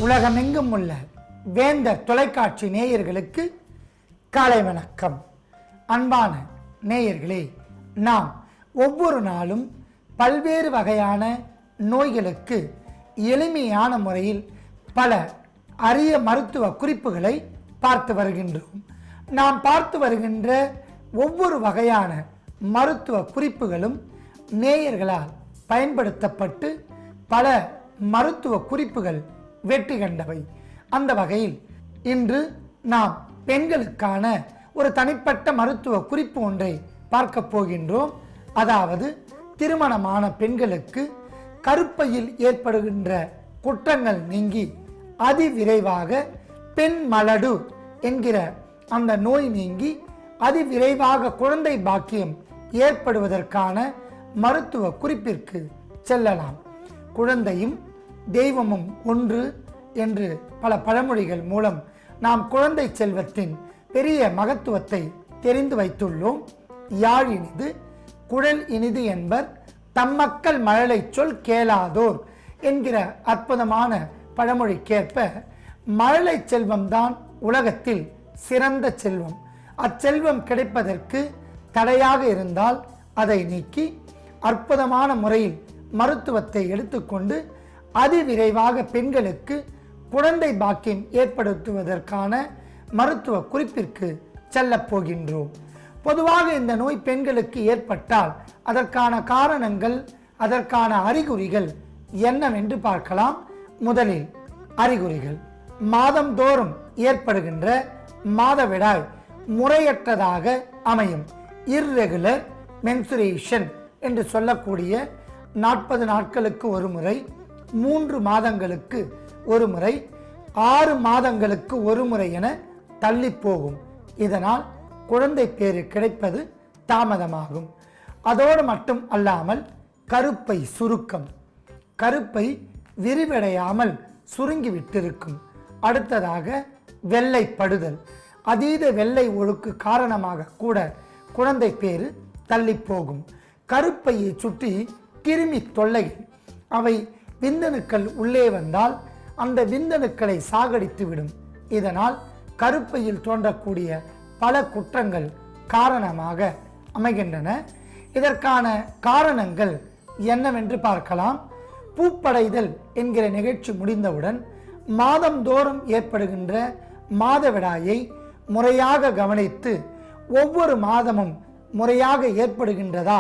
உலகமெங்கும் உள்ள வேந்தர் தொலைக்காட்சி நேயர்களுக்கு காலை வணக்கம். அன்பான நேயர்களே, நாம் ஒவ்வொரு நாளும் பல்வேறு வகையான நோய்களுக்கு எளிமையான முறையில் பல அரிய மருத்துவ குறிப்புகளை பார்த்து வருகின்றோம். நாம் பார்த்து வருகின்ற ஒவ்வொரு வகையான மருத்துவ குறிப்புகளும் நேயர்களால் பயன்படுத்தப்பட்டு பல மருத்துவ குறிப்புகள் வெற்றி கண்டவை. அந்த வகையில் இன்று நாம் பெண்களுக்கான ஒரு தனிப்பட்ட மருத்துவ குறிப்பு ஒன்றை பார்க்க போகின்றோம். அதாவது திருமணமான பெண்களுக்கு கருப்பையில் ஏற்படுகின்ற குற்றங்கள் நீங்கி அதிவிரைவாக பெண் மலடு என்கிற அந்த நோய் நீங்கி அதிவிரைவாக குழந்தை பாக்கியம் ஏற்படுவதற்கான மருத்துவ குறிப்பிற்கு செல்லலாம். குழந்தையும் தெய்வமும் ஒன்று என்று பல பழமொழிகள் மூலம் நாம் குழந்தை செல்வத்தின் பெரிய மகத்துவத்தை தெரிந்து வைத்துள்ளோம். யாழ் இனிது குழல் இனிது என்பர் தம்மக்கள் மழலை சொல் கேளாதோர் என்கிற அற்புதமான பழமொழிக்கேற்ப மழலை செல்வம்தான் உலகத்தில் சிறந்த செல்வம். அச்செல்வம் கிடைப்பதற்கு தடையாக இருந்தால் அதை நீக்கி அற்புதமான முறையில் மருத்துவத்தை எடுத்துக்கொண்டு அதிவிரைவாக பெண்களுக்கு குழந்தை பாக்கியம் ஏற்படுத்துவதற்கான மருத்துவ குறிப்பிற்கு செல்லப் போகின்றோம். பொதுவாக இந்த நோய் பெண்களுக்கு ஏற்பட்டால் அதற்கான காரணங்கள், அதற்கான அறிகுறிகள் என்னவென்று பார்க்கலாம். முதலில் அறிகுறிகள். மாதந்தோறும் ஏற்படுகின்ற மாதவிடாய் முறையற்றதாக அமையும். இர்ரெகுலர் மென்சுரேஷன் என்று சொல்லக்கூடிய 40 நாட்களுக்கு ஒரு முறை, 3 மாதங்களுக்கு ஒரு முறை, 6 மாதங்களுக்கு ஒரு முறை என தள்ளி போகும். இதனால் குழந்தை பேறு கிடைப்பது தாமதமாகும். அதோடு மட்டும் அல்லாமல் கருப்பை சுருக்கம், கருப்பை விரிவடையாமல் சுருங்கி விட்டிருக்கும். அடுத்ததாக வெள்ளைப்படுதல், அதீத வெள்ளை ஒழுக்கு காரணமாக கூட குழந்தை பேறு தள்ளி போகும். கருப்பையை சுற்றி கிருமி தொல்லைகள், அவை விந்தணுக்கள் உள்ளே வந்தால் அந்த விந்தணுக்களை சாகடித்து விடும். இதனால் கருப்பையில் தோன்றக்கூடிய பல குற்றங்கள் காரணமாக அமைகின்றன. இதற்கான காரணங்கள் என்னவென்று பார்க்கலாம். பூப்படைதல் என்கிற நிகழ்ச்சி முடிந்தவுடன் மாதந்தோறும் ஏற்படுகின்ற மாதவிடாயை முறையாக கவனித்து ஒவ்வொரு மாதமும் முறையாக ஏற்படுகின்றதா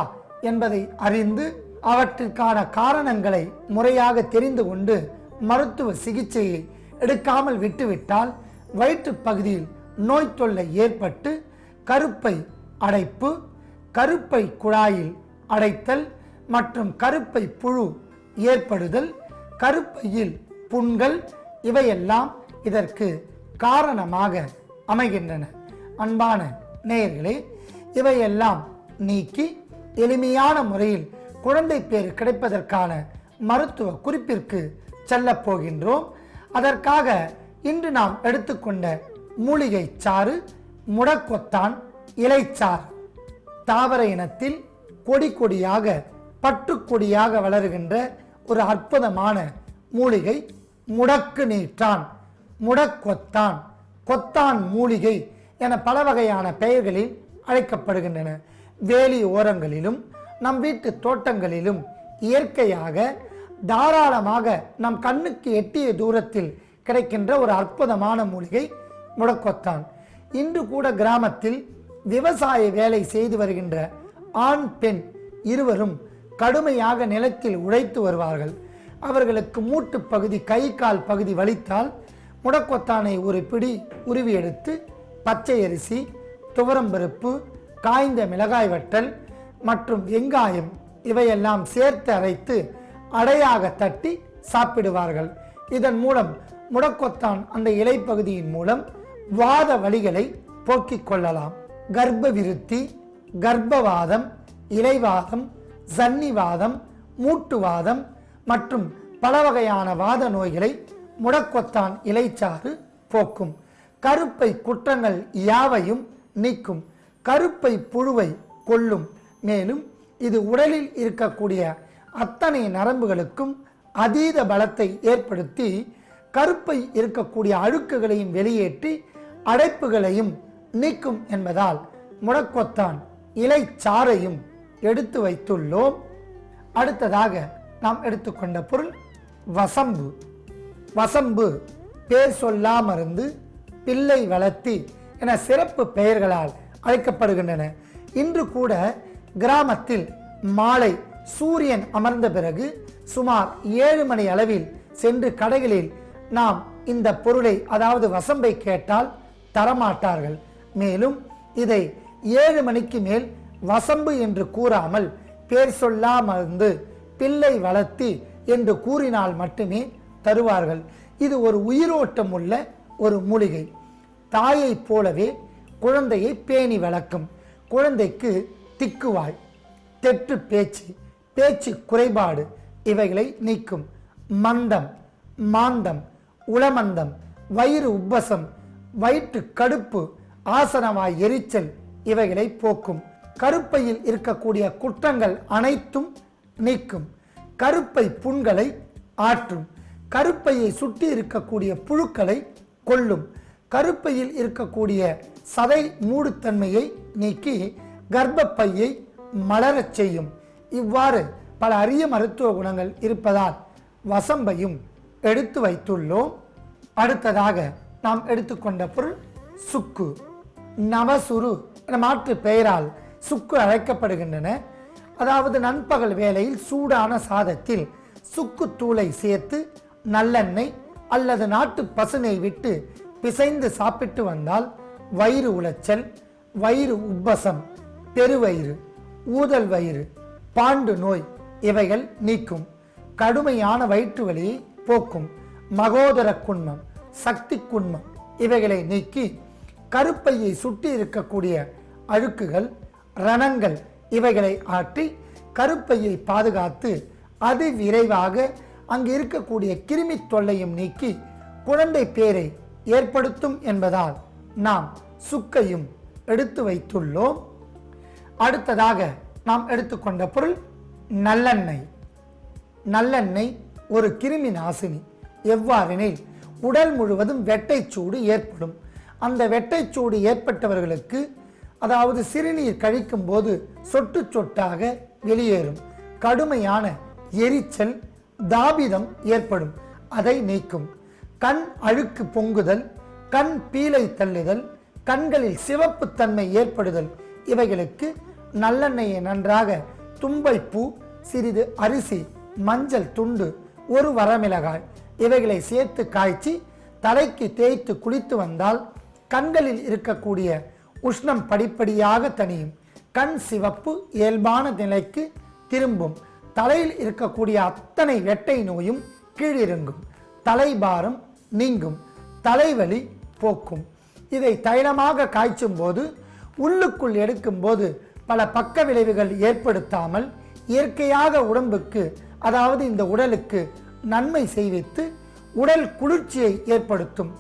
என்பதை அறிந்து அவற்றிற்கான காரணங்களை முறையாக தெரிந்து கொண்டு மருத்துவ சிகிச்சையை எடுக்காமல் விட்டுவிட்டால் வயிற்று பகுதியில் நோய் தொல்லை ஏற்பட்டு கருப்பை அடைப்பு, கருப்பை குழாயில் அடைத்தல் மற்றும் கருப்பை புழு ஏற்படுதல், கருப்பையில் புண்கள், இவையெல்லாம் இதற்கு காரணமாக அமைகின்றன. அன்பான நேயர்களே, இவையெல்லாம் நீக்கி எளிமையான முறையில் குழந்தை பேறு கிடைப்பதற்கான மருத்துவ குறிப்பிற்கு செல்லப் போகின்றோம். அதற்காக இன்று நாம் எடுத்துக்கொண்ட மூலிகை சாறு முடக்கொத்தான் இலைச்சாறு. தாவர இனத்தில் கொடி கொடியாக பட்டுக்கொடியாக வளருகின்ற ஒரு அற்புதமான மூலிகை முடக்கு நீற்றான், முடக்கொத்தான், கொத்தான் மூலிகை என பல வகையான பெயர்களில் அழைக்கப்படுகின்றன. வேலி ஓரங்களிலும் நம் வீட்டு தோட்டங்களிலும் இயற்கையாக தாராளமாக நம் கண்ணுக்கு எட்டிய தூரத்தில் கிடைக்கின்ற ஒரு அற்புதமான மூலிகை முடக்கொத்தான். இன்று கூட கிராமத்தில் விவசாய வேலை செய்து வருகின்ற ஆண் பெண் இருவரும் கடுமையாக நிலத்தில் உழைத்து வருவார்கள். அவர்களுக்கு மூட்டு பகுதி, கை கால் பகுதி வலித்தால் முடக்கொத்தானை ஒரு பிடி உருவி எடுத்து பச்சை அரிசி, துவரம்பருப்பு, காய்ந்த மிளகாய் வற்றல் மற்றும் வெங்காயம் இவையெல்லாம் சேர்த்து அரைத்து அடையாக தட்டி சாப்பிடுவார்கள். இதன் மூலம் முடக்கொத்தான் அந்த இலைப்பகுதியின் மூலம் வாத வலிகளை போக்கிக் கொள்ளலாம். கர்ப்ப விருத்தி, கர்ப்பவாதம், இலைவாதம், சன்னிவாதம், மூட்டுவாதம் மற்றும் பல வகையான வாத நோய்களை முடக்கொத்தான் இலைச்சாறு போக்கும். கருப்பை குற்றங்கள் யாவையும் நீக்கும். கருப்பை புழுவை கொல்லும். மேலும் இது உடலில் இருக்கக்கூடிய அத்தனை நரம்புகளுக்கும் அதீத பலத்தை ஏற்படுத்தி கருப்பை இருக்கக்கூடிய அழுக்குகளையும் வெளியேற்றி அடைப்புகளையும் நீக்கும் என்பதால் முடக்கொத்தான் இலை சாறையும் எடுத்து வைத்துள்ளோம். அடுத்ததாக நாம் எடுத்துக்கொண்ட பொருள் வசம்பு. வசம்பு பேர் சொல்லா மருந்து, பிள்ளை வளர்த்தி என சிறப்பு பெயர்களால் அழைக்கப்படுகின்றன. இன்று கூட கிராமத்தில் மாலை சூரியன் அமர்ந்த பிறகு சுமார் 7 மணி அளவில் சென்று கடைகளில் நாம் இந்த பொருளை அதாவது வசம்பை கேட்டால் தரமாட்டார்கள். மேலும் இதை 7 மணிக்கு மேல் வசம்பு என்று கூறாமல் பேர் சொல்லா மருந்து, பிள்ளை வளர்த்தி என்று கூறினால் மட்டுமே தருவார்கள். இது ஒரு உயிரோட்டம் உள்ள ஒரு மூலிகை. தாயை போலவே குழந்தையை பேணி வளர்க்கும். குழந்தைக்கு திக்குவாய், தெற்று பேச்சு, பேச்சு குறைபாடு இவைகளை நீக்கும். மந்தம், மாந்தம், உளமந்தம், வயிறு உப்பசம், வயிற்று கடுப்பு, ஆசனவாய் எரிச்சல் இவைகளை போக்கும். கருப்பையில் இருக்கக்கூடிய குற்றங்கள் அனைத்தும் நீக்கும். கருப்பை புண்களை ஆற்றும். கருப்பையை சுற்றி இருக்கக்கூடிய புழுக்களை கொல்லும். கருப்பையில் இருக்கக்கூடிய சதை மூடுத்தன்மையை நீக்கி கர்ப்பப்பையை மலரச் செய்யும். இவ்வாறு பல அரிய மருத்துவ குணங்கள் இருப்பதால் வசம்பையும் எடுத்து வைத்துள்ளோம். அடுத்ததாக நாம் எடுத்துக்கொண்ட பொருள் சுக்கு. நவசுரு என மாற்று பெயரால் சுக்கு அழைக்கப்படுகின்றன. அதாவது நண்பகல் வேளையில் சூடான சாதத்தில் சுக்கு தூளை சேர்த்து நல்லெண்ணெய் அல்லது நாட்டு பசுனை விட்டு பிசைந்து சாப்பிட்டு வந்தால் வயிறு உளைச்சல், வயிறு உப்பசம், பெருவயிறு, ஊதல் வயிறு, பாண்டு நோய் இவைகள் நீக்கும். கடுமையான வயிற்று வலியை போக்கும். மகோதர குன்மம், சக்தி குன்மம் இவைகளை நீக்கி கருப்பையை சுற்றி இருக்கக்கூடிய அழுக்குகள், ரணங்கள் இவைகளை ஆற்றி கருப்பையை பாதுகாத்து அதி விரைவாக அங்கு இருக்கக்கூடிய கிருமி தொல்லையும் நீக்கி குழந்தை பேரை ஏற்படுத்தும் என்பதால் நாம் சுக்கையும் எடுத்து வைத்துள்ளோம். அடுத்ததாக நாம் எடுத்துக்கொண்ட பொருள் நல்லெண்ணெய். நல்லெண்ணெய் ஒரு கிருமி நாசினி. எவ்வாறெனில் உடல் முழுவதும் வெட்டைச்சூடு ஏற்படும். அந்த வெட்டைச்சூடு ஏற்பட்டவர்களுக்கு அதாவது சிறுநீர் கழிக்கும் போது சொட்டு சொட்டாக வெளியேறும். கடுமையான எரிச்சல், தாபிதம் ஏற்படும். அதை நீக்கும். கண் அழுக்கு பொங்குதல், கண் பீலை தள்ளுதல், கண்களில் சிவப்பு தன்மை ஏற்படுதல் இவைகளுக்கு நல்லெண்ணெயை நன்றாக தும்பைப்பூ, சிறிது அரிசி, மஞ்சள் துண்டு, ஒரு வரமிளகாய் இவைகளை சேர்த்து காய்ச்சி தலைக்கு தேய்த்து குளித்து வந்தால் கண்களில் இருக்கக்கூடிய உஷ்ணம் படிப்படியாக தணியும். கண் சிவப்பு இயல்பான நிலைக்கு திரும்பும். தலையில் இருக்கக்கூடிய அத்தனை வெட்டை நோயும் கீழிறங்கும். தலைபாரம் நீங்கும். தலைவலி போக்கும். இதை தைலமாக காய்ச்சும் போது உள்ளுக்குள் எடுக்கும் போது பல பக்க விளைவுகள் ஏற்படுத்தாமல் இயற்கையாக உடம்புக்கு அதாவது இந்த உடலுக்கு நன்மை செய்வித்து உடல் குளிர்ச்சியை ஏற்படுத்தும்.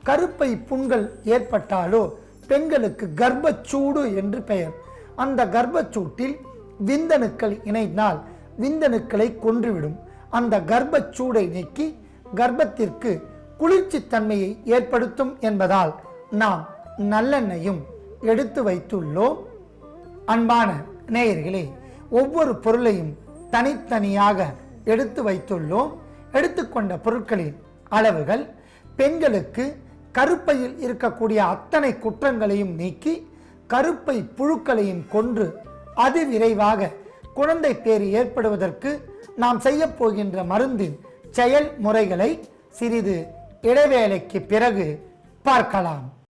கருப்பை புண்கள் ஏற்பட்டாலோ பெண்களுக்கு கர்ப்பச்சூடு என்று பெயர். அந்த கர்ப்பச்சூட்டில் விந்தணுக்கள் இணைந்தால் விந்தணுக்களை கொன்றுவிடும். அந்த கர்ப்பச்சூடை நீக்கி கர்ப்பத்திற்கு குளிர்ச்சி தன்மையை ஏற்படுத்தும் என்பதால் நாம் நல்லெண்ணெயும் எடுத்து வைத்துள்ளோம். அன்பான நேயர்களே, ஒவ்வொரு பொருளையும் தனித்தனியாக எடுத்து வைத்துள்ளோம். எடுத்துக்கொண்ட பொருட்களின் அளவுகள் பெண்களுக்கு கருப்பையில் இருக்கக்கூடிய அத்தனை குற்றங்களையும் நீக்கி கருப்பை புழுக்களையும் கொன்று அதிவிரைவாக குழந்தை பேறு ஏற்படுவதற்கு நாம் செய்ய போகின்ற மருந்தின் செயல்முறைகளை சிறிது இடைவேளைக்கு பிறகு பார்க்கலாம்.